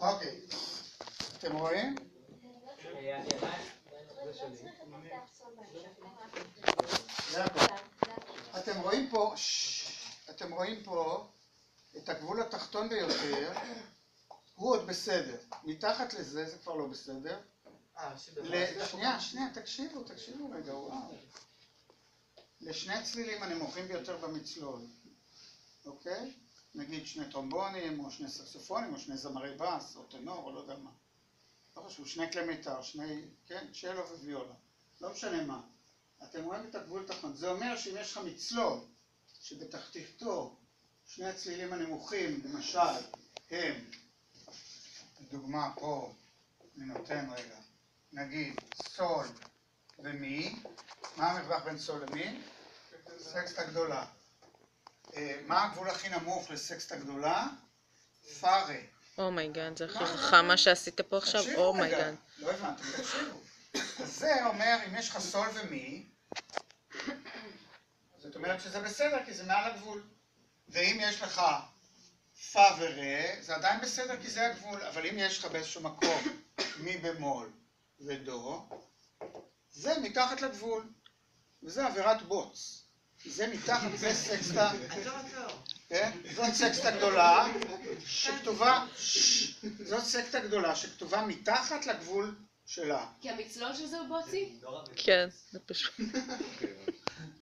אוקיי, אתם רואים? אתם רואים פה את הגבול התחתון ביותר, הוא עוד בסדר. מתחת לזה זה כבר לא בסדר. שנייה, תקשיבו רגע, וואו. לשני הצלילים הנמוכים ביותר במצלול, אוקיי? נגיד שני טרומבונים, או שני סקסופונים, או שני זמרי בס, או טנור, או לא יודע מה. לא חשוב, שני כלי מיתר, כן, צ'לו וויולה. לא משנה מה. אתם רואים את הגבול התחתון. זה אומר שאם יש לך מצלול, שבתחתיתו שני הצלילים הנמוכים, למשל, הם, דוגמה פה, אני נותן רגע, נגיד סול ומי, מה המרווח בין סול למי? סקסטה גדולה. מה הגבול הכי נמוך לסקסטה גדולה? פארה. אומייגן, זה הכי חכם מה שעשית פה עכשיו, אומייגן. לא הבנתם, תקשיבו. אז זה אומר, אם יש לך סול ומי, זאת אומרת שזה בסדר, כי זה מעל הגבול. ואם יש לך פא ורה, זה עדיין בסדר, כי זה הגבול. אבל אם יש לך באיזשהו מקום מי במול ודו, זה מתחת לגבול. וזה עבירת בוץ. זה מתחת, זה סקסטה, זאת סקסטה גדולה שכתובה, זאת סקסטה גדולה שכתובה מתחת לגבול שלה. כי המצלול של זה הוא בוצי? כן, זה פשוט.